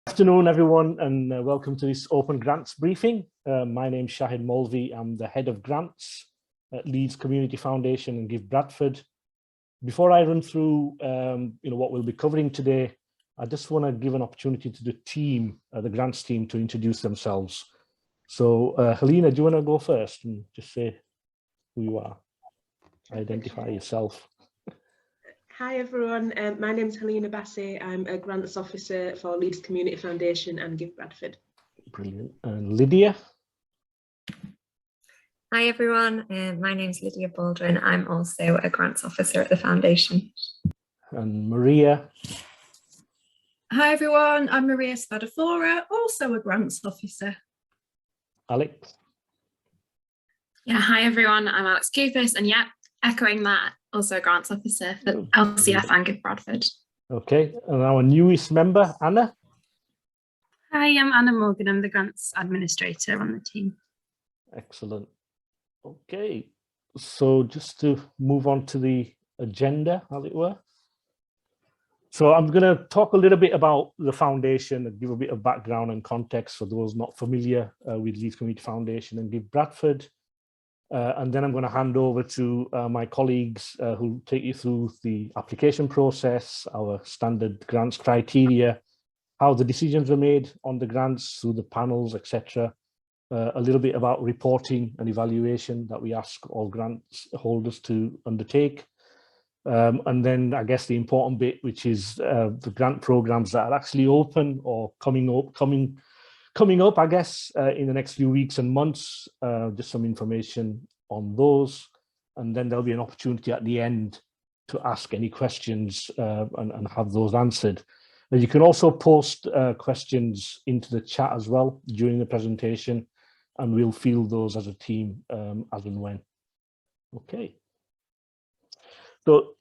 Afternoon, everyone, and welcome to this Open Grants briefing. My name's Shahid Molvi. I'm the head of grants at Leeds Community Foundation and GiveBradford. Before I run through, what we'll be covering today, I just want to give an opportunity to the team, the grants team, to introduce themselves. So, Helena, do you want to go first and just say who you are? Identify yourself. Hi everyone, my name is Helena Bassey. I'm a grants officer for Leeds Community Foundation and GiveBradford. Brilliant. And Lydia? Hi everyone, my name is Lydia Baldwin. I'm also a grants officer at the foundation. And Maria? Hi everyone, I'm Maria Spadafora, also a grants officer. Alex? Yeah, hi everyone, I'm Alex Kupis, and yeah, echoing that, also a grants officer for LCF and GiveBradford. Okay, and our newest member, Anna? Hi, I'm Anna Morgan. I'm the grants administrator on the team. Excellent. Okay, so just to move on to the agenda, as it were. So I'm going to talk a little bit about the foundation and give a bit of background and context for those not familiar with Leeds Community Foundation and GiveBradford. And then I'm going to hand over to my colleagues who take you through the application process, our standard grants criteria, how the decisions are made on the grants through the panels, etc. A little bit about reporting and evaluation that we ask all grants holders to undertake. And then I guess the important bit, which is the grant programs that are actually open or coming up, I guess, in the next few weeks and months, just some information on those. And then there'll be an opportunity at the end to ask any questions and have those answered. And you can also post questions into the chat as well during the presentation, and we'll field those as a team as and when. Okay. So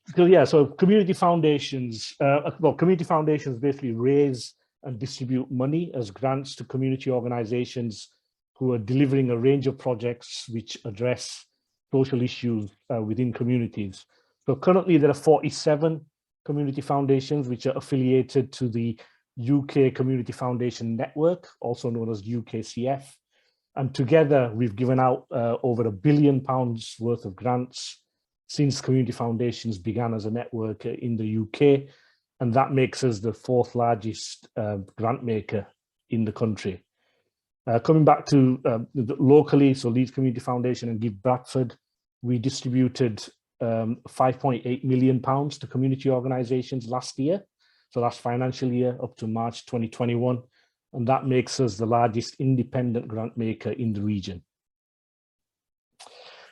community foundations, community foundations basically raise and distribute money as grants to community organizations who are delivering a range of projects which address social issues within communities. So currently there are 47 community foundations which are affiliated to the UK Community Foundation Network, also known as UKCF. And together we've given out over £1 billion worth of grants since community foundations began as a network in the UK. And that makes us the fourth largest grant maker in the country. Coming back to locally, so Leeds Community Foundation and GiveBradford, we distributed £5.8 million to community organisations last year, so last financial year up to March 2021. And that makes us the largest independent grant maker in the region.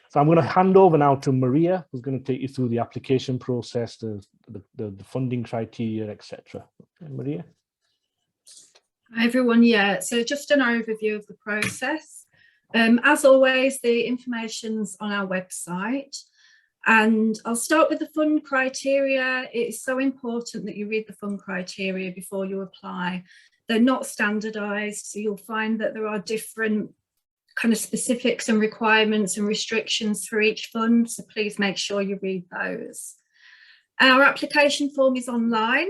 So I'm going to hand over now to Maria, who's going to take you through the application process, the funding criteria, etc. Okay, Maria. Hi everyone, yeah, so just an overview of the process. As always, the information's on our website. And I'll start with the fund criteria. It's so important that you read the fund criteria before you apply. They're not standardised, so you'll find that there are different kind of specifics and requirements and restrictions for each fund, so please make sure you read those. Our application form is online,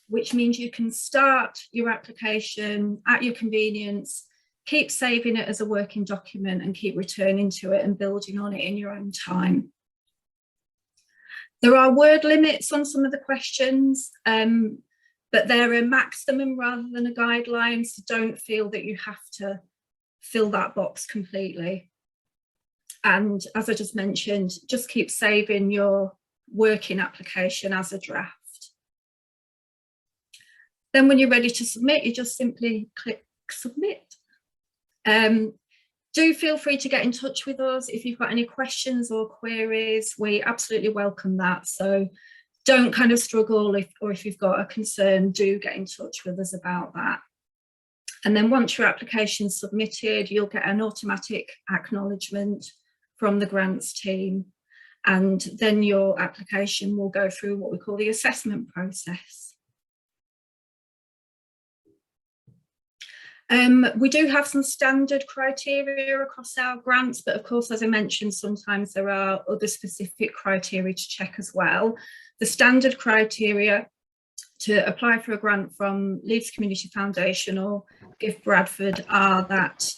which means you can start your application at your convenience, keep saving it as a working document and keep returning to it and building on it in your own time. There are word limits on some of the questions, but they're a maximum rather than a guideline, so don't feel that you have to fill that box completely. And as I just mentioned, just keep saving your working application as a draft. Then when you're ready to submit, you just simply click submit. Do feel free to get in touch with us if you've got any questions or queries. We absolutely welcome that. So don't kind of struggle or if you've got a concern, do get in touch with us about that. And then once your application's submitted, you'll get an automatic acknowledgement from the grants team. And then your application will go through what we call the assessment process. We do have some standard criteria across our grants, but of course, as I mentioned, sometimes there are other specific criteria to check as well. The standard criteria to apply for a grant from Leeds Community Foundation or GiveBradford are that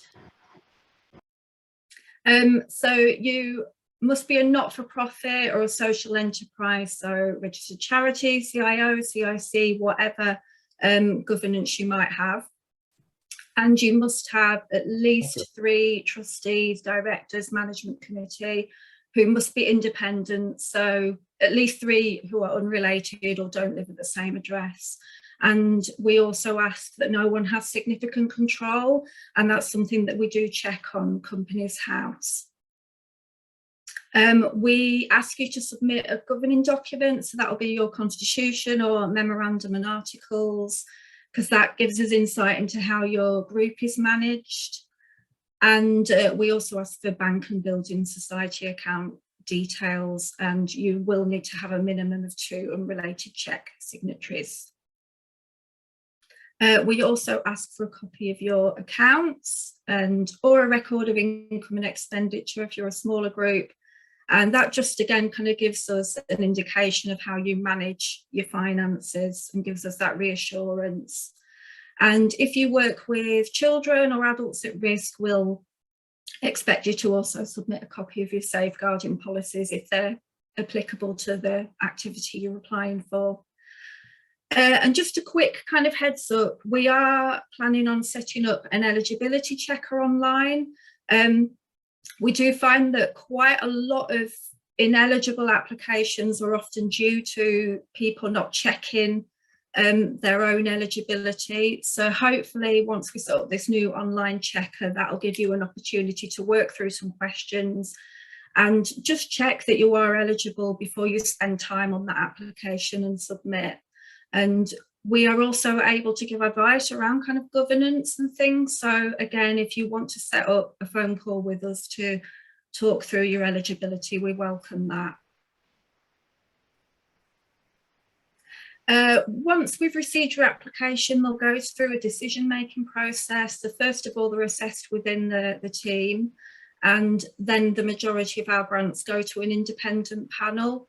so you must be a not-for-profit or a social enterprise, so registered charity, CIO, CIC, whatever governance you might have. And you must have at least 3 trustees, directors, management committee, who must be independent, so at least 3 who are unrelated or don't live at the same address. And we also ask that no one has significant control, and that's something that we do check on Companies House. We ask you to submit a governing document, so that will be your constitution or memorandum and articles, because that gives us insight into how your group is managed. And we also ask for bank and building society account details, and you will need to have a minimum of 2 unrelated cheque signatories. We also ask for a copy of your accounts or a record of income and expenditure if you're a smaller group. And that just again kind of gives us an indication of how you manage your finances and gives us that reassurance. And if you work with children or adults at risk, we'll expect you to also submit a copy of your safeguarding policies if they're applicable to the activity you're applying for. And just a quick kind of heads up, we are planning on setting up an eligibility checker online. We do find that quite a lot of ineligible applications are often due to people not checking their own eligibility. So hopefully once we set up this new online checker, that'll give you an opportunity to work through some questions and just check that you are eligible before you spend time on that application and submit. And we are also able to give advice around kind of governance and things. So again, if you want to set up a phone call with us to talk through your eligibility, we welcome that. Once we've received your application, they'll go through a decision-making process. So first of all, they're assessed within the team, and then the majority of our grants go to an independent panel,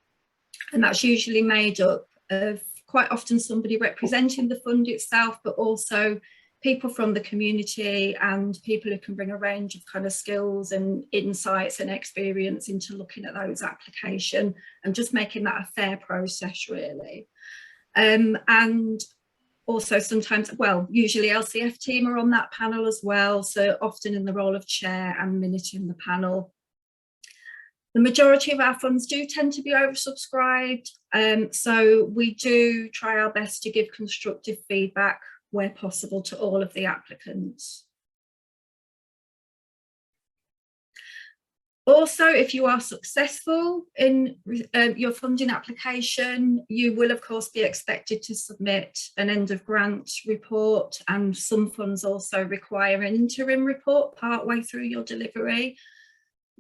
and that's usually made up of quite often somebody representing the fund itself, but also people from the community and people who can bring a range of kind of skills and insights and experience into looking at those applications and just making that a fair process really. And also sometimes, well, usually LCF team are on that panel as well, so often in the role of chair and minuting the panel. The majority of our funds do tend to be oversubscribed, so we do try our best to give constructive feedback where possible to all of the applicants. Also, if you are successful in your funding application, you will of course be expected to submit an end of grant report, and some funds also require an interim report partway through your delivery.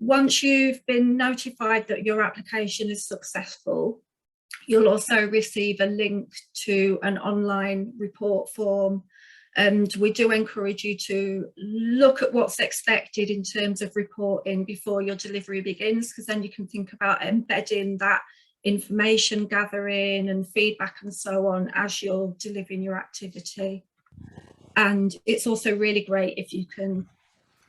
Once you've been notified that your application is successful, you'll also receive a link to an online report form, and we do encourage you to look at what's expected in terms of reporting before your delivery begins, because then you can think about embedding that information gathering and feedback and so on as you're delivering your activity. And it's also really great if you can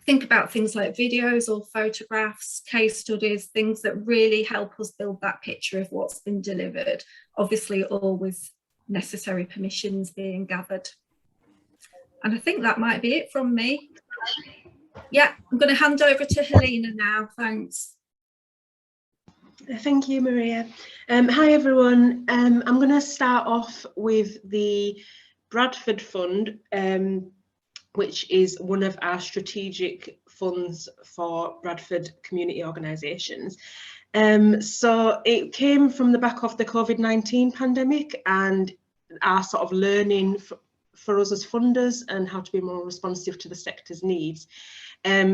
think about things like videos or photographs, case studies, things that really help us build that picture of what's been delivered, obviously all with necessary permissions being gathered. And I think that might be it from me. Yeah, I'm going to hand over to Helena now, thanks. Thank you, Maria. Hi everyone, I'm going to start off with the Bradford Fund, which is one of our strategic funds for Bradford community organisations. So it came from the back of the COVID-19 pandemic and our sort of learning for us as funders and how to be more responsive to the sector's needs.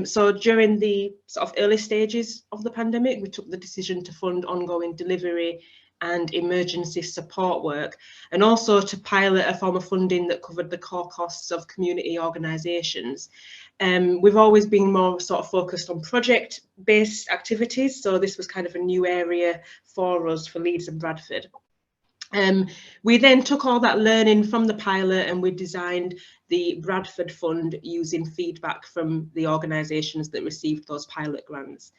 So during the sort of early stages of the pandemic, we took the decision to fund ongoing delivery and emergency support work, and also to pilot a form of funding that covered the core costs of community organisations. We've always been more sort of focused on project-based activities, so this was kind of a new area for us for Leeds and Bradford. We then took all that learning from the pilot and we designed the Bradford Fund using feedback from the organisations that received those pilot grants.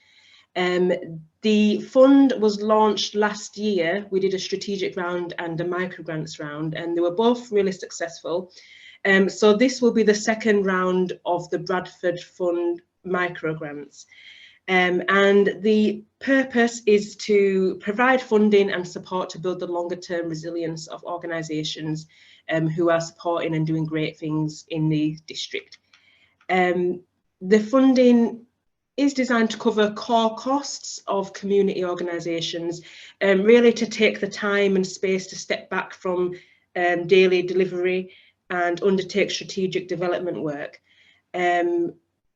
The fund was launched last year. We did a strategic round and a micro grants round, and they were both really successful. So this will be the second round of the Bradford Fund micro grants. And the purpose is to provide funding and support to build the longer term resilience of organisations who are supporting and doing great things in the district. The funding is designed to cover core costs of community organisations, really to take the time and space to step back from daily delivery and undertake strategic development work.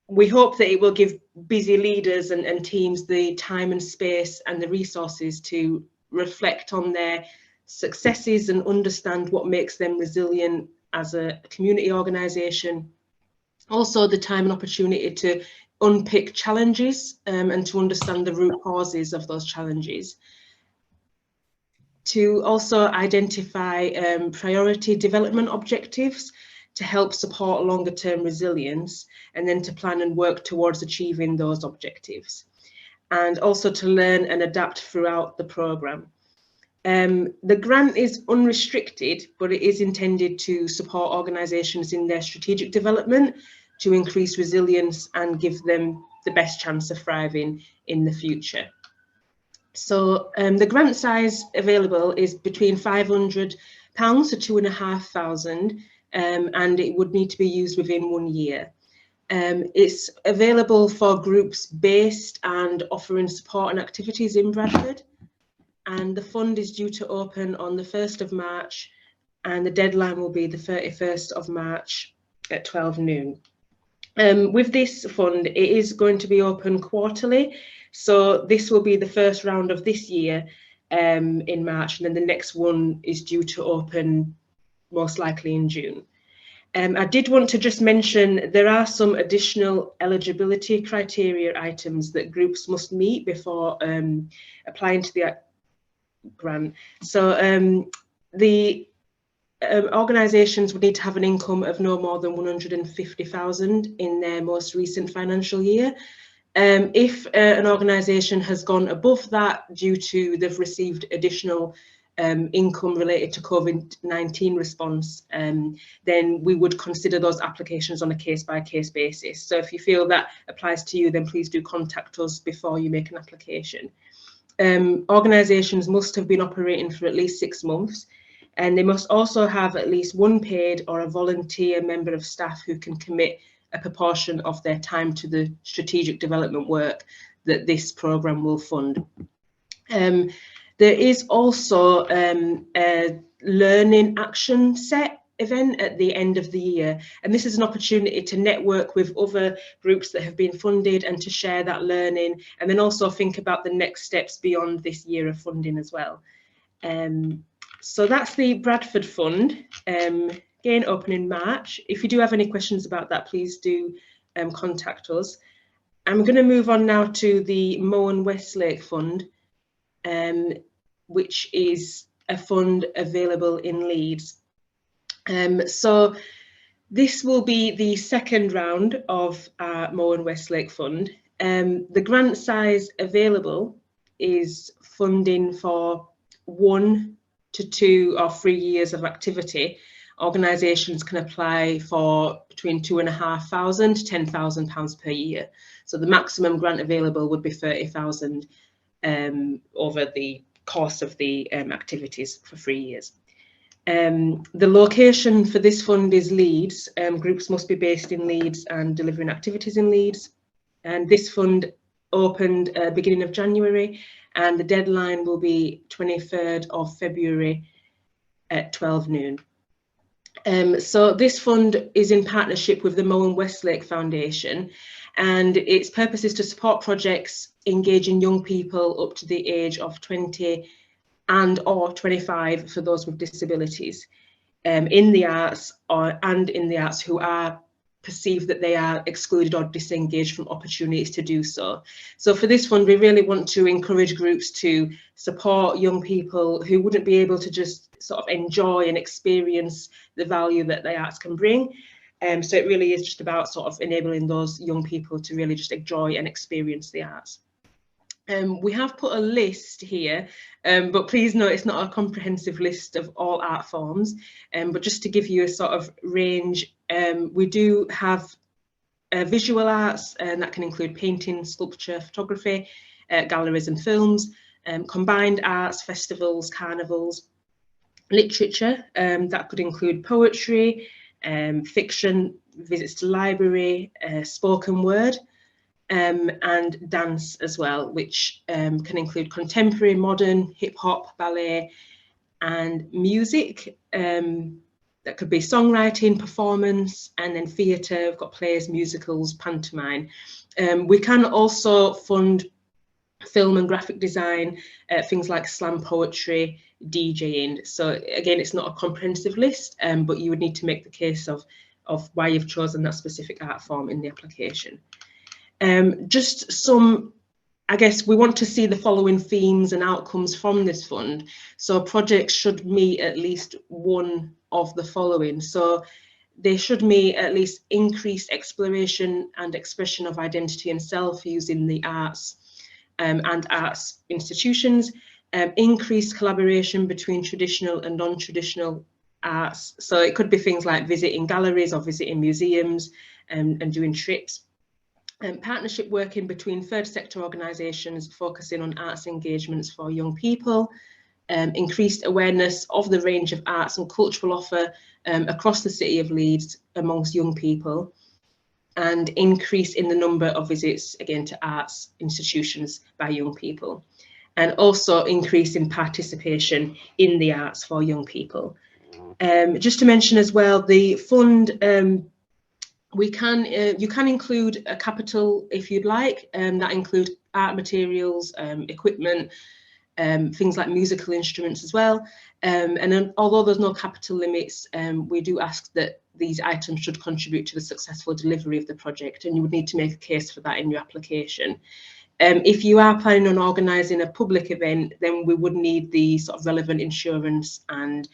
We hope that it will give busy leaders and teams the time and space and the resources to reflect on their successes and understand what makes them resilient as a community organisation. Also, the time and opportunity to unpick challenges and to understand the root causes of those challenges. To also identify priority development objectives to help support longer term resilience, and then to plan and work towards achieving those objectives. And also to learn and adapt throughout the programme. The grant is unrestricted, but it is intended to support organisations in their strategic development, to increase resilience and give them the best chance of thriving in the future. So the grant size available is between £500 to £2,500, and it would need to be used within 1 year. It's available for groups based and offering support and activities in Bradford, and the fund is due to open on the 1st of March, and the deadline will be the 31st of March at 12 noon. With this fund, it is going to be open quarterly, so this will be the first round of this year in March, and then the next one is due to open most likely in June. I did want to just mention there are some additional eligibility criteria items that groups must meet before applying to the grant. So the organisations would need to have an income of no more than 150,000 in their most recent financial year. If an organisation has gone above that due to they've received additional income related to COVID-19 response, then we would consider those applications on a case-by-case basis. So if you feel that applies to you, then please do contact us before you make an application. Organisations must have been operating for at least 6 months, and they must also have at least one paid or a volunteer member of staff who can commit a proportion of their time to the strategic development work that this programme will fund. There is also a learning action set event at the end of the year, and this is an opportunity to network with other groups that have been funded and to share that learning, and then also think about the next steps beyond this year of funding as well. So that's the Bradford Fund, again open in March. If you do have any questions about that, please do contact us. I'm going to move on now to the Mohn Westlake Fund, which is a fund available in Leeds. So this will be the second round of our Mohn Westlake Fund. The grant size available is funding for 1 to 2 or 3 years of activity. Organisations can apply for between £2,500 to £10,000 per year. So the maximum grant available would be £30,000 over the course of the activities for 3 years. The location for this fund is Leeds. Groups must be based in Leeds and delivering activities in Leeds. And this fund opened beginning of January, and the deadline will be 23rd of February at 12 noon. So this fund is in partnership with the Mohn Westlake Foundation, and its purpose is to support projects engaging young people up to the age of 20 and or 25 for those with disabilities in the arts and in the arts who are perceive that they are excluded or disengaged from opportunities to do so. So for this fund, we really want to encourage groups to support young people who wouldn't be able to just sort of enjoy and experience the value that the arts can bring. So it really is just about sort of enabling those young people to really just enjoy and experience the arts. We have put a list here, but please note it's not a comprehensive list of all art forms, but just to give you a sort of range, we do have visual arts, and that can include painting, sculpture, photography, galleries and films, combined arts, festivals, carnivals, literature, that could include poetry, fiction, visits to library, spoken word, and dance as well, which can include contemporary, modern, hip hop, ballet, and music. That could be songwriting, performance, and then theatre. We've got plays, musicals, pantomime. We can also fund film and graphic design, things like slam poetry, DJing. So again, it's not a comprehensive list, but you would need to make the case of why you've chosen that specific art form in the application. Just some, I guess we want to see the following themes and outcomes from this fund. So projects should meet at least one of the following. So they should meet at least increased exploration and expression of identity and self using the arts and arts institutions, increased collaboration between traditional and non-traditional arts. So it could be things like visiting galleries or visiting museums and doing trips. Partnership working between third sector organisations focusing on arts engagements for young people, increased awareness of the range of arts and cultural offer across the city of Leeds amongst young people, and increase in the number of visits, again, to arts institutions by young people, and also increase in participation in the arts for young people. Just to mention as well, the fund, you can include a capital if you'd like, that include art materials, equipment, things like musical instruments as well. And then, although there's no capital limits, we do ask that these items should contribute to the successful delivery of the project, and you would need to make a case for that in your application. If you are planning on organising a public event, then we would need the sort of relevant insurance and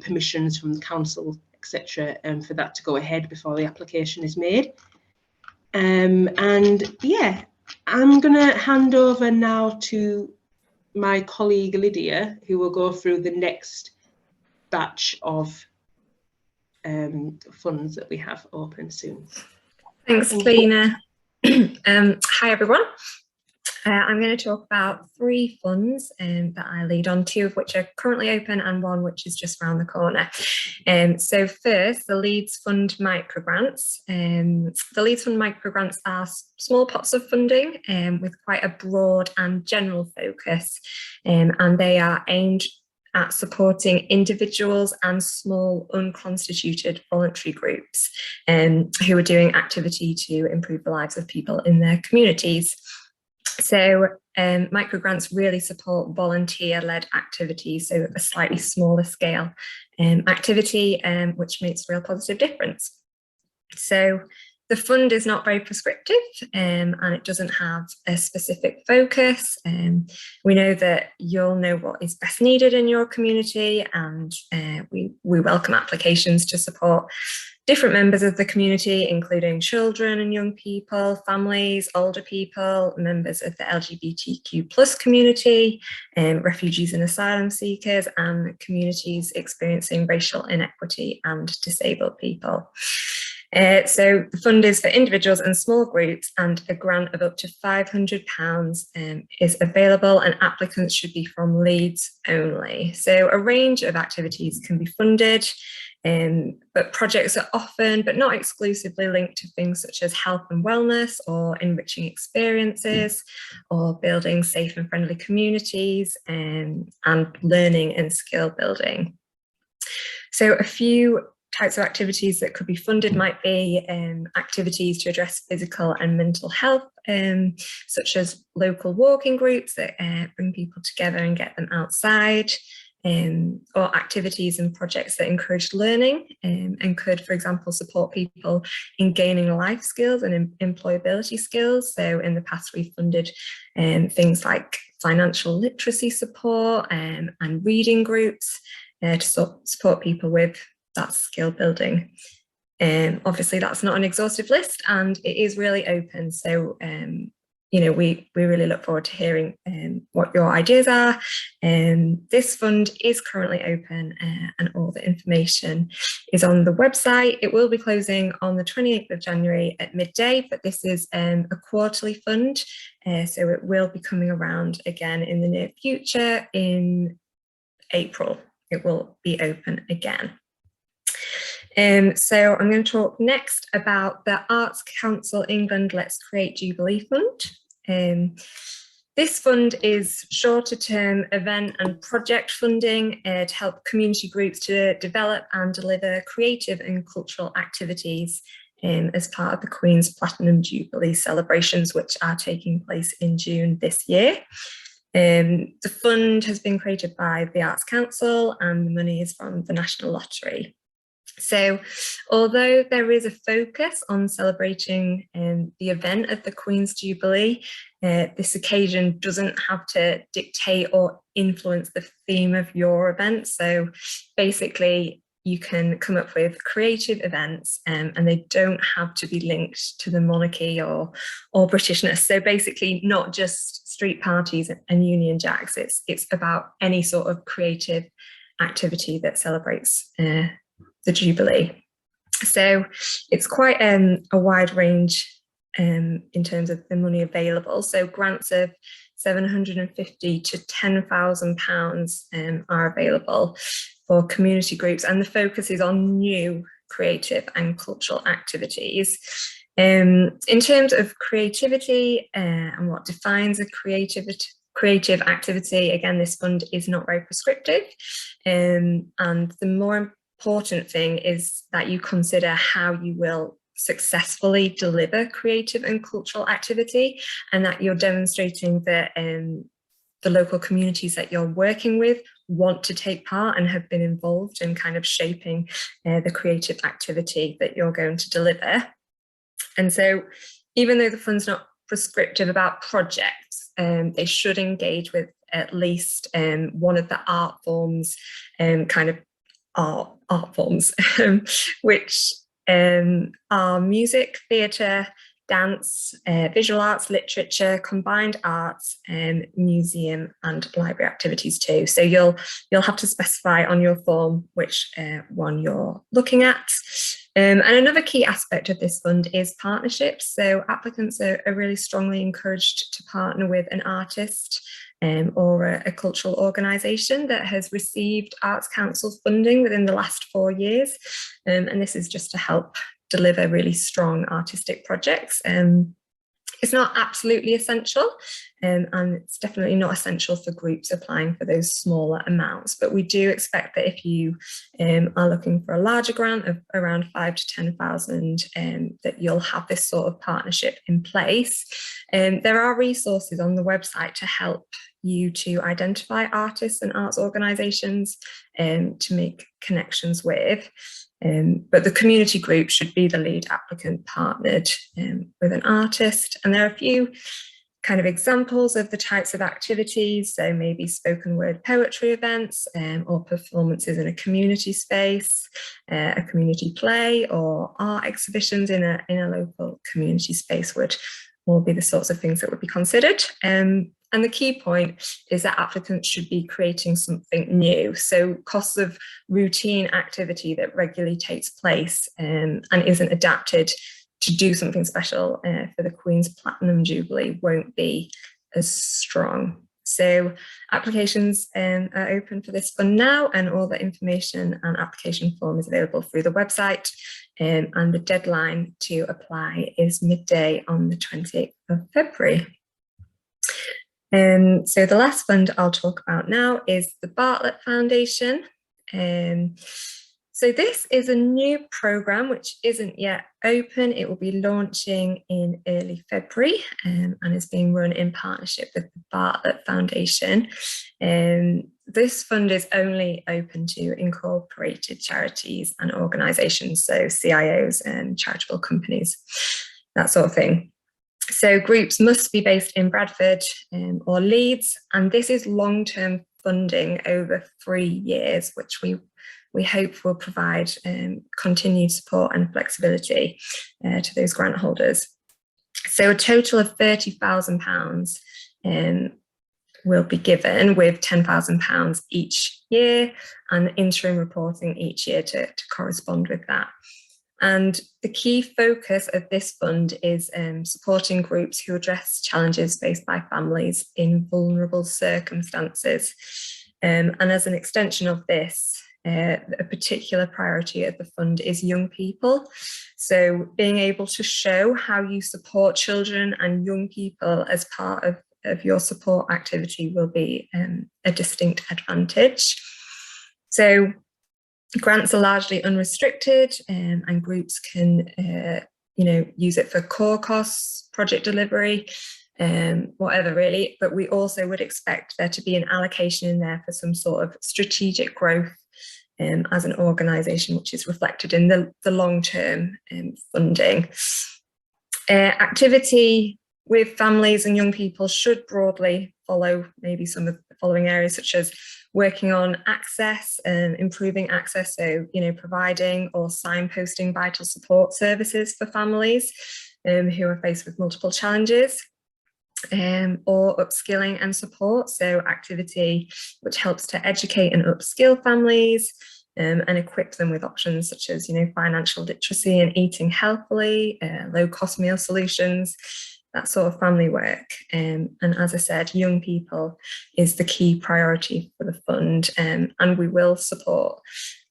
permissions from the council, etc., for that to go ahead before the application is made. And yeah, I'm going to hand over now to my colleague Lydia, who will go through the next batch of funds that we have open soon. Thanks, Lena. Hi, everyone. I'm going to talk about 3 funds that I lead on, 2 of which are currently open and 1 which is just around the corner. So first, the Leeds Fund microgrants. The Leeds Fund microgrants are small pots of funding with quite a broad and general focus, and they are aimed at supporting individuals and small unconstituted voluntary groups who are doing activity to improve the lives of people in their communities. So microgrants really support volunteer-led activities, so a slightly smaller scale activity, which makes a real positive difference. So the fund is not very prescriptive, and it doesn't have a specific focus. We know that you'll know what is best needed in your community, and we welcome applications to support different members of the community, including children and young people, families, older people, members of the LGBTQ+ community, refugees and asylum seekers, and communities experiencing racial inequity and disabled people. So the fund is for individuals and small groups, and a grant of up to £500 is available, and applicants should be from Leeds only. So a range of activities can be funded, but projects are often, but not exclusively, linked to things such as health and wellness, or enriching experiences, or building safe and friendly communities, and learning and skill building. So a few types of activities that could be funded might be activities to address physical and mental health, such as local walking groups that bring people together and get them outside. or activities and projects that encourage learning and could, for example, support people in gaining life skills and employability skills. So in the past, we've funded things like financial literacy support and reading groups to support people with that skill building. Obviously, that's not an exhaustive list, and it is really open. So, you know, we really look forward to hearing what your ideas are. This fund is currently open, and all the information is on the website. It will be closing on the 28th of January at midday, but this is a quarterly fund, so it will be coming around again in the near future. In April, it will be open again. So I'm going to talk next about the Arts Council England Let's Create Jubilee Fund. This fund is shorter term event and project funding to help community groups to develop and deliver creative and cultural activities as part of the Queen's Platinum Jubilee celebrations, which are taking place in June this year. The fund has been created by the Arts Council and the money is from the National Lottery. So although there is a focus on celebrating the event of the Queen's Jubilee, this occasion doesn't have to dictate or influence the theme of your event. So basically, you can come up with creative events and they don't have to be linked to the monarchy or Britishness. So basically not just street parties and Union Jacks, it's about any sort of creative activity that celebrates the Jubilee. So it's quite a wide range in terms of the money available. So grants of £750 to £10,000 are available for community groups, and the focus is on new creative and cultural activities. In terms of creativity and what defines a creative activity, again, this fund is not very prescriptive, and the more important thing is that you consider how you will successfully deliver creative and cultural activity, and that you're demonstrating that the local communities that you're working with want to take part and have been involved in kind of shaping the creative activity that you're going to deliver. And so even though the fund's not prescriptive about projects, they should engage with at least one of the art forms, art forms, which are music, theatre, dance, visual arts, literature, combined arts, museum and library activities too. So you'll have to specify on your form which one you're looking at. And another key aspect of this fund is partnerships. So applicants are really strongly encouraged to partner with an artist or a cultural organisation that has received Arts Council funding within the last 4 years. And this is just to help deliver really strong artistic projects. It's not absolutely essential, and it's definitely not essential for groups applying for those smaller amounts, but we do expect that if you are looking for a larger grant of around 5 to 10,000, that you'll have this sort of partnership in place. There are resources on the website to help you to identify artists and arts organisations to make connections with. But the community group should be the lead applicant partnered with an artist. And there are a few kind of examples of the types of activities. So maybe spoken word poetry events or performances in a community space, a community play, or art exhibitions in a local community space would all be the sorts of things that would be considered. And the key point is that applicants should be creating something new. So costs of routine activity that regularly takes place and isn't adapted to do something special for the Queen's Platinum Jubilee won't be as strong. So applications are open for this fund now, and all the information and application form is available through the website. And the deadline to apply is midday on the 28th of February. So the last fund I'll talk about now is the Bartlett Foundation. So this is a new programme which isn't yet open. It will be launching in early February and is being run in partnership with the Bartlett Foundation. The this fund is only open to incorporated charities and organisations, so CIOs and charitable companies, that sort of thing. So groups must be based in Bradford or Leeds, and this is long-term funding over 3 years, which we hope will provide continued support and flexibility to those grant holders. So a total of £30,000 will be given, with £10,000 each year and interim reporting each year to correspond with that. And the key focus of this fund is supporting groups who address challenges faced by families in vulnerable circumstances. And as an extension of this, a particular priority of the fund is young people. So being able to show how you support children and young people as part of your support activity will be a distinct advantage. So grants are largely unrestricted, and groups can use it for core costs, project delivery, whatever really, but we also would expect there to be an allocation in there for some sort of strategic growth as an organisation, which is reflected in the long-term funding. Activity with families and young people should broadly follow maybe some of the following areas, such as working on access and improving access, so providing or signposting vital support services for families who are faced with multiple challenges, or upskilling and support, so activity which helps to educate and upskill families and equip them with options such as financial literacy and eating healthily, low cost meal solutions, that sort of family work. And as I said, young people is the key priority for the fund, and we will support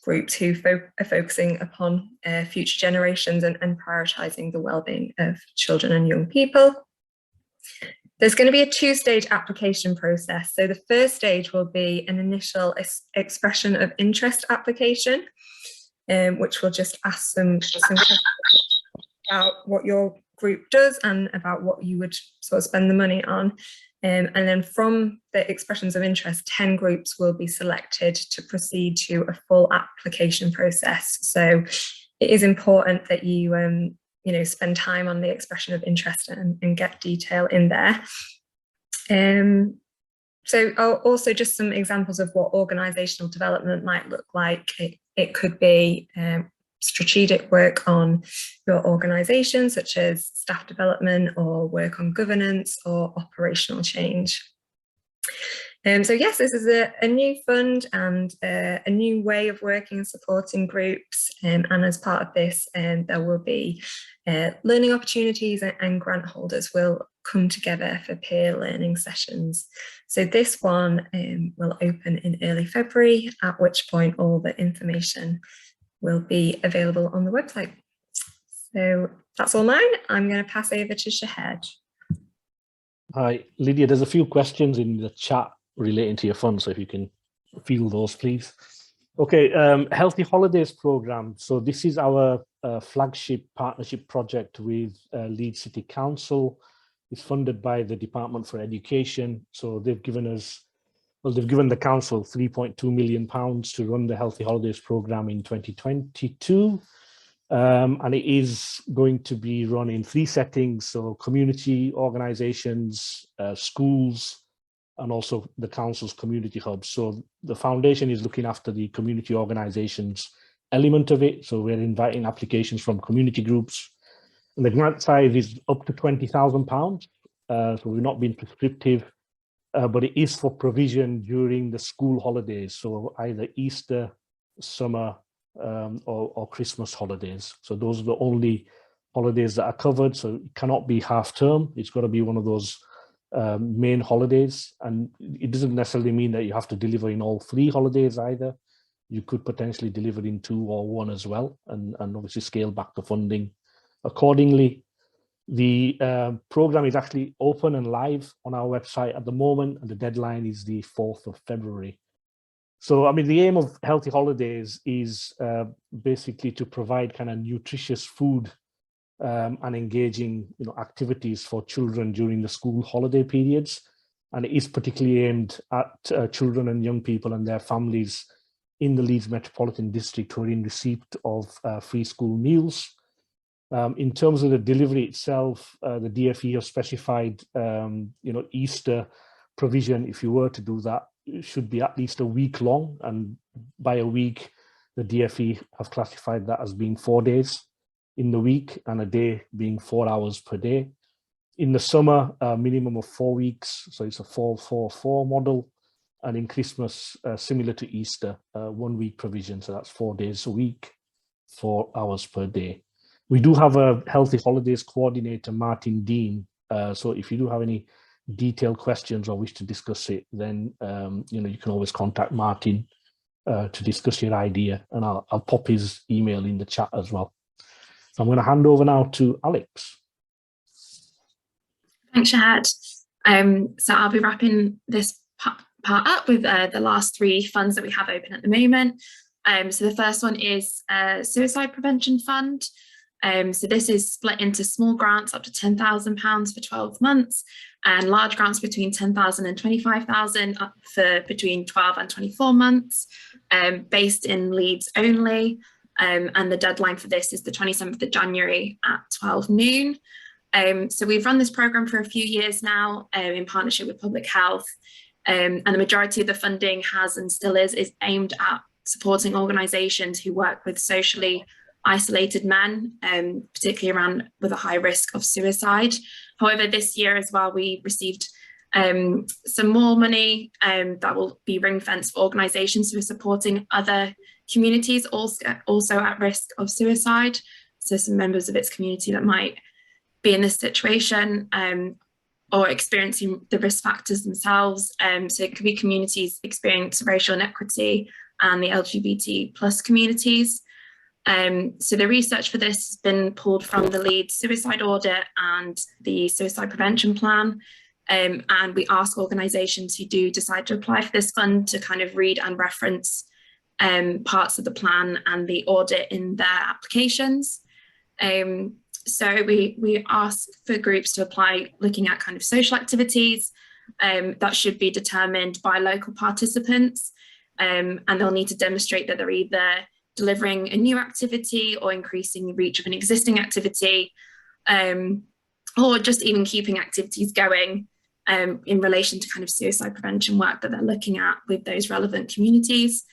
groups who are focusing upon future generations and prioritising the wellbeing of children and young people. There's going to be a 2-stage application process. So the first stage will be an initial expression of interest application, which will just ask some questions about what your group does and about what you would sort of spend the money on. And then from the expressions of interest, 10 groups will be selected to proceed to a full application process. So it is important that you spend time on the expression of interest and get detail in there. So also just some examples of what organisational development might look like. It could be strategic work on your organisation, such as staff development or work on governance or operational change. So yes, this is a new fund and a new way of working and supporting groups, and as part of this there will be learning opportunities, and grant holders will come together for peer learning sessions. So this one will open in early February, at which point all the information will be available on the website. So that's all mine. I'm going to pass over to Shahed. Hi, Lydia, there's a few questions in the chat relating to your fund, so if you can field those, please. Okay, Healthy Holidays Programme. So this is our flagship partnership project with Leeds City Council. It's funded by the Department for Education. So they've given us, they've given the council £3.2 million to run the Healthy Holidays Programme in 2022. And it is going to be run in 3 settings, so community organisations, schools, and also the council's community hubs. So the foundation is looking after the community organisations element of it. So we're inviting applications from community groups. And the grant size is up to £20,000. So we're not being prescriptive, but it is for provision during the school holidays. So either Easter, summer, or Christmas holidays. So those are the only holidays that are covered. So it cannot be half term. It's got to be one of those main holidays. And it doesn't necessarily mean that you have to deliver in all 3 holidays either. You could potentially deliver in 2 or 1 as well, and obviously scale back the funding accordingly. The program is actually open and live on our website at the moment, and the deadline is the 4th of February. So, I mean, the aim of Healthy Holidays is basically to provide kind of nutritious food and engaging, activities for children during the school holiday periods. and it is particularly aimed at children and young people and their families in the Leeds Metropolitan District who are in receipt of free school meals. In terms of the delivery itself, the DFE have specified, Easter provision, if you were to do that, it should be at least a week long, and by a week, the DFE have classified that as being 4 days in the week and a day being 4 hours per day. In the summer, a minimum of 4 weeks, so it's a 4-4-4 model, and in Christmas, similar to Easter, 1 week provision, so that's 4 days a week, 4 hours per day. We do have a Healthy Holidays coordinator, Martin Dean, so if you do have any detailed questions or wish to discuss it, then you can always contact Martin to discuss your idea, and I'll pop his email in the chat as well. So I'm going to hand over now to Alex. Thanks, Shahad. So I'll be wrapping this part up with the last 3 funds that we have open at the moment. So the first one is Suicide Prevention Fund. So this is split into small grants up to £10,000 for 12 months and large grants between £10,000 and £25,000 up for between 12 and 24 months, based in Leeds only. And the deadline for this is the 27th of January at 12 noon. So we've run this programme for a few years now in partnership with Public Health, and the majority of the funding has and still is aimed at supporting organisations who work with socially isolated men, particularly around with a high risk of suicide. However, this year as well, we received some more money that will be ring-fenced for organisations who are supporting other communities also at risk of suicide. So some members of its community that might be in this situation or experiencing the risk factors themselves. So it could be communities experiencing racial inequity and the LGBT plus communities. So the research for this has been pulled from the Leeds suicide audit and the suicide prevention plan. And we ask organisations who do decide to apply for this fund to kind of read and reference parts of the plan and the audit in their applications. So we ask for groups to apply looking at kind of social activities that should be determined by local participants, and they'll need to demonstrate that they're either delivering a new activity or increasing the reach of an existing activity, or just even keeping activities going in relation to kind of suicide prevention work that they're looking at with those relevant communities.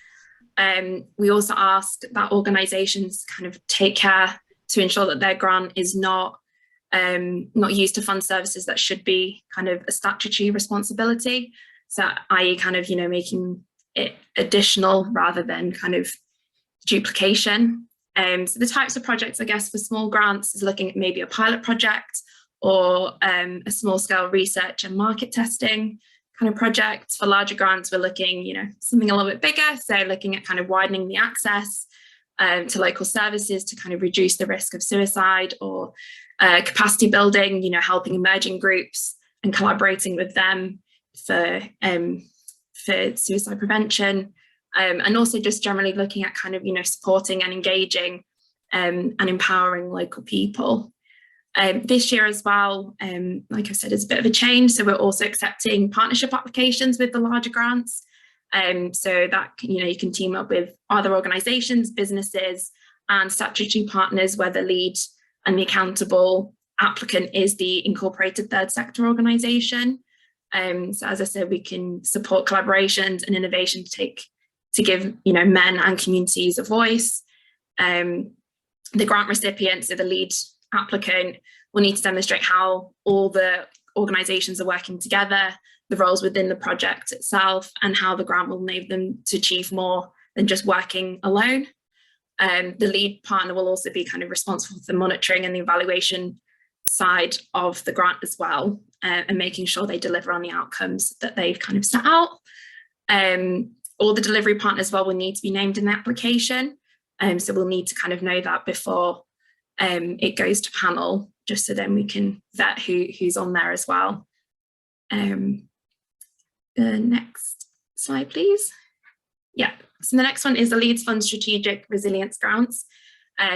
We also ask that organisations kind of take care to ensure that their grant is not used to fund services that should be kind of a statutory responsibility. So i.e. kind of, making it additional rather than kind of duplication. So the types of projects, I guess, for small grants is looking at maybe a pilot project or a small scale research and market testing kind of project. For larger grants, we're looking, something a little bit bigger. So looking at kind of widening the access to local services to kind of reduce the risk of suicide, or capacity building, helping emerging groups and collaborating with them for suicide prevention. And also just generally looking at kind of, supporting and engaging and empowering local people. This year as well, like I said, is a bit of a change. So we're also accepting partnership applications with the larger grants. So that, you can team up with other organisations, businesses and statutory partners where the lead and the accountable applicant is the incorporated third sector organisation. So as I said, we can support collaborations and innovation to give, men and communities a voice. The grant recipient, so the lead applicant, will need to demonstrate how all the organisations are working together, the roles within the project itself, and how the grant will enable them to achieve more than just working alone. The lead partner will also be kind of responsible for the monitoring and the evaluation side of the grant as well, and making sure they deliver on the outcomes that they've kind of set out. All the delivery partners will need to be named in the application. So we'll need to kind of know that before it goes to panel, just so then we can vet who's on there as well. The next slide, please. Yeah, so the next one is the Leeds Fund Strategic Resilience Grants.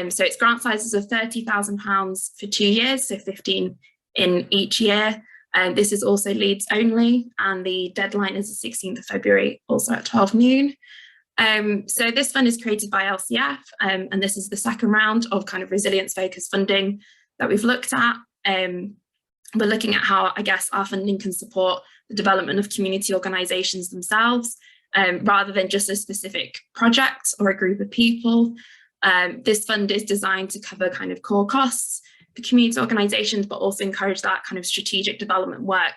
So it's grant sizes of £30,000 for 2 years, so 15 in each year, And this is also Leeds only, and the deadline is the 16th of February, also at 12 noon. So this fund is created by LCF, and this is the second round of kind of resilience-focused funding that we've looked at. We're looking at how, I guess, our funding can support the development of community organisations themselves, rather than just a specific project or a group of people. This fund is designed to cover kind of core costs for community organisations, but also encourage that kind of strategic development work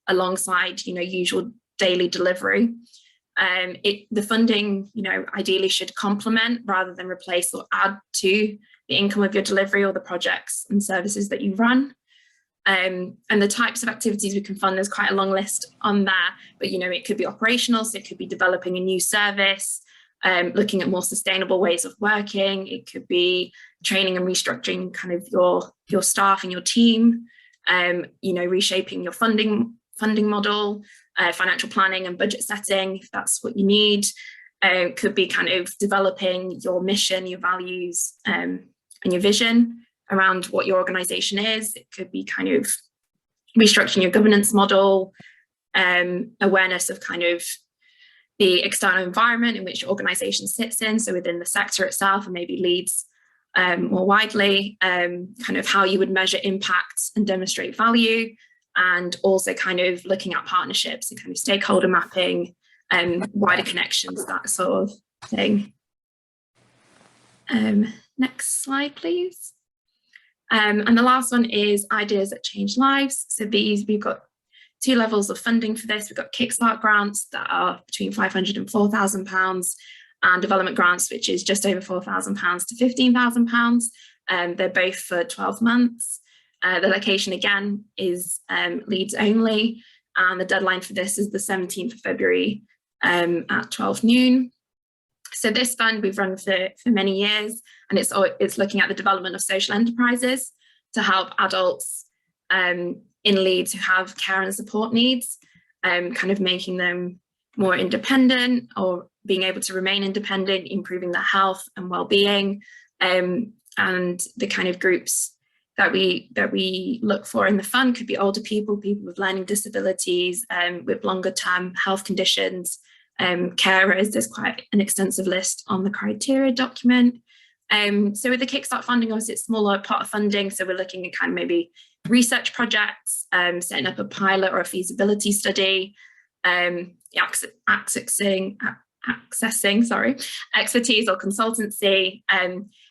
alongside, usual daily delivery. The funding, ideally should complement rather than replace or add to the income of your delivery or the projects and services that you run. And the types of activities we can fund, there's quite a long list on there, but it could be operational, so it could be developing a new service, looking at more sustainable ways of working. It could be training and restructuring kind of your staff and your team, reshaping your funding model, financial planning and budget setting, if that's what you need. Could be kind of developing your mission, your values, and your vision around what your organisation is. It could be kind of restructuring your governance model, awareness of kind of the external environment in which your organisation sits in, so within the sector itself and maybe Leeds more widely, kind of how you would measure impact and demonstrate value, and also kind of looking at partnerships and kind of stakeholder mapping, wider connections, that sort of thing. Next slide, please. And the last one is ideas that change lives. So we've got 2 levels of funding for this. We've got Kickstart grants that are between £500 and £4,000, and development grants, which is just over £4,000 to £15,000. They're both for 12 months. The location again is Leeds only, and the deadline for this is the 17th of February at 12 noon. So this fund we've run for many years, and it's looking at the development of social enterprises to help adults in Leeds who have care and support needs, kind of making them more independent or being able to remain independent, improving their health and well-being, and the kind of groups that we look for in the fund could be older people with learning disabilities, with longer term health conditions, carers. There's quite an extensive list on the criteria document. So with the Kickstart funding, obviously it's a smaller pot of funding, so we're looking at kind of maybe research projects, setting up a pilot or a feasibility study, accessing expertise or consultancy,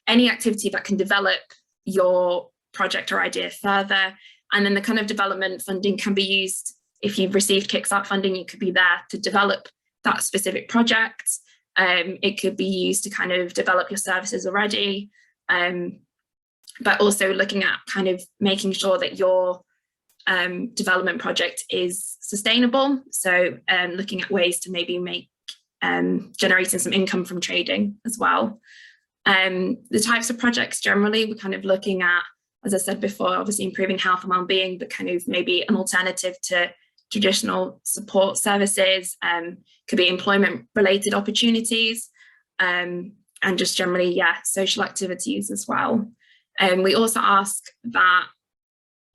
any activity that can develop your project or idea further. And then the kind of development funding can be used, if you've received Kickstart funding, it could be there to develop that specific project. It could be used to kind of develop your services already, but also looking at kind of making sure that your development project is sustainable. So looking at ways to maybe make generating some income from trading as well. The types of projects generally, we're kind of looking at, as I said before, obviously improving health and well-being, but kind of maybe an alternative to traditional support services, could be employment related opportunities, and just generally, social activities as well. We also ask that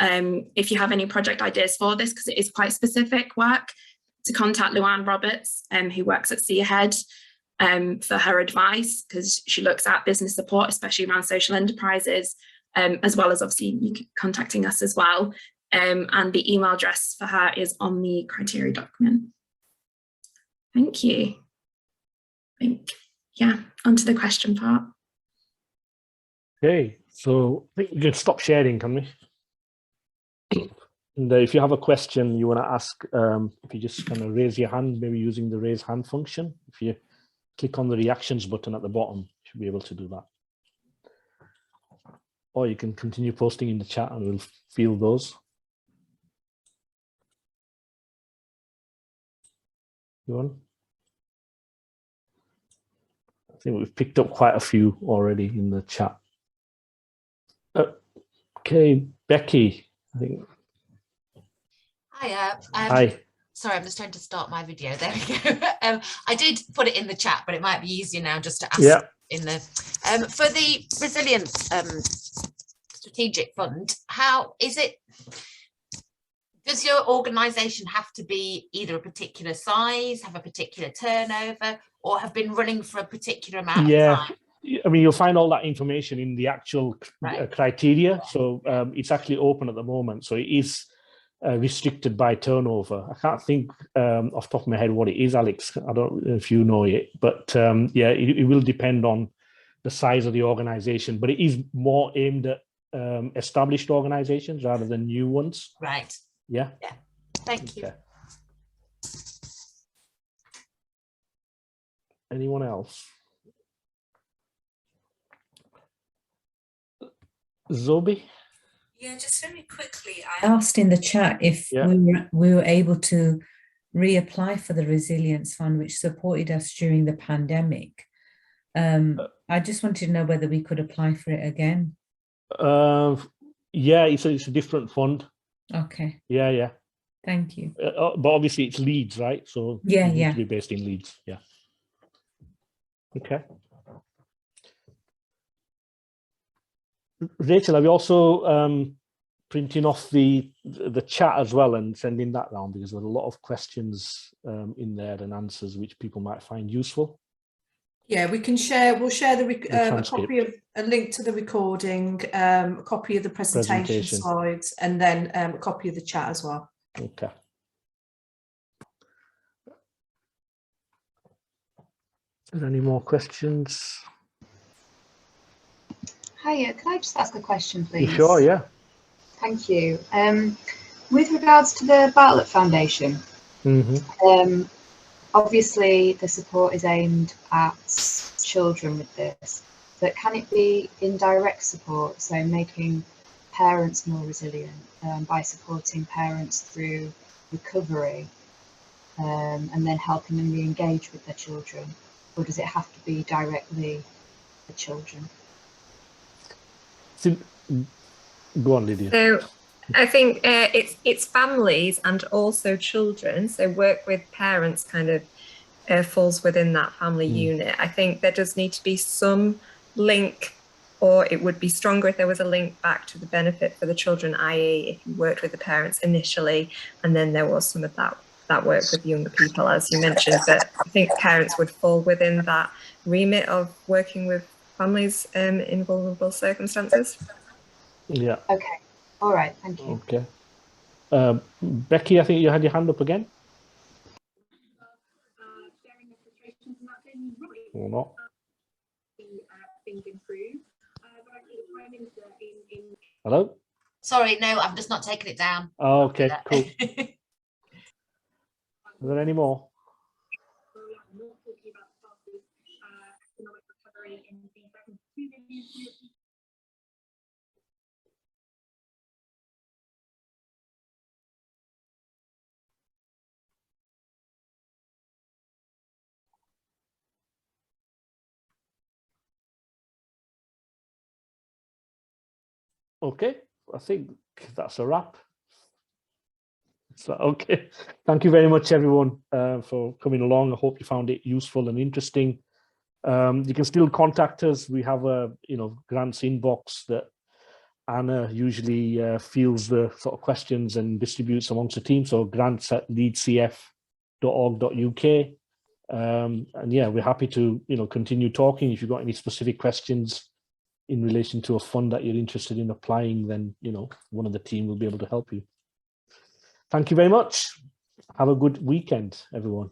if you have any project ideas for this, because it is quite specific work, to contact Luann Roberts, who works at See Ahead, for her advice, because she looks at business support, especially around social enterprises, as well as obviously you contacting us as well. And the email address for her is on the criteria document. Thank you. Onto the question part. Okay, so I think we can stop sharing, can we? And if you have a question you want to ask, if you just kind of raise your hand, maybe using the raise hand function. If you click on the reactions button at the bottom, you should be able to do that. Or you can continue posting in the chat and we'll field those. You want? I think we've picked up quite a few already in the chat. Okay, Becky, I think. Hiya. Hi. Sorry, I'm just trying to start my video. There we go. I did put it in the chat, but it might be easier now just to ask in the for the resilience strategic fund. How is it Does your organisation have to be either a particular size, have a particular turnover, or have been running for a particular amount of time? I mean, you'll find all that information in the actual criteria. So it's actually open at the moment. So it is restricted by turnover. I can't think off the top of my head what it is, Alex. I don't know if you know it, but yeah, it will depend on the size of the organisation. But it is more aimed at established organisations rather than new ones. Right. Yeah. Yeah. Thank you. Anyone else? Zobi? Yeah, just very quickly, I asked in the chat if we were able to reapply for the Resilience Fund, which supported us during the pandemic. I just wanted to know whether we could apply for it again. Yeah, it's a different fund. Okay. Yeah. Thank you. But obviously it's Leeds, right? So yeah, you need to be based in Leeds. Yeah. Okay. Rachel, are we also printing off the chat as well and sending that round, because there are a lot of questions in there and answers which people might find useful? Yeah, we can share. We'll share a copy of a link to the recording, a copy of the presentation slides, and then a copy of the chat as well. Okay. Are there any more questions? Hiya, can I just ask a question, please? Sure, yeah. Thank you. With regards to the Bartlett Foundation, obviously the support is aimed at children with this, but can it be indirect support, so making parents more resilient by supporting parents through recovery and then helping them re-engage with their children, or does it have to be directly the children? Go on, Lydia. So I think it's families and also children. So work with parents kind of falls within that family unit. I think there does need to be some link, or it would be stronger if there was a link back to the benefit for the children, i.e. if you worked with the parents initially and then there was some of that work with younger people, as you mentioned. But I think parents would fall within that remit of working with families in vulnerable circumstances. Yeah. Okay. All right. Thank you. Okay. Becky, I think you had your hand up again. Or not? Hello? Sorry, no, I've just not taken it down. Oh, okay, cool. Are there any more? Okay, I think that's a wrap. So, okay, thank you very much, everyone, for coming along. I hope you found it useful and interesting. You can still contact us. We have a grants inbox that Anna usually fields the sort of questions and distributes amongst the team. So grants@leedscf.org.uk. And yeah, we're happy to continue talking. If you've got any specific questions in relation to a fund that you're interested in applying, then one of the team will be able to help you. Thank you very much. Have a good weekend, everyone.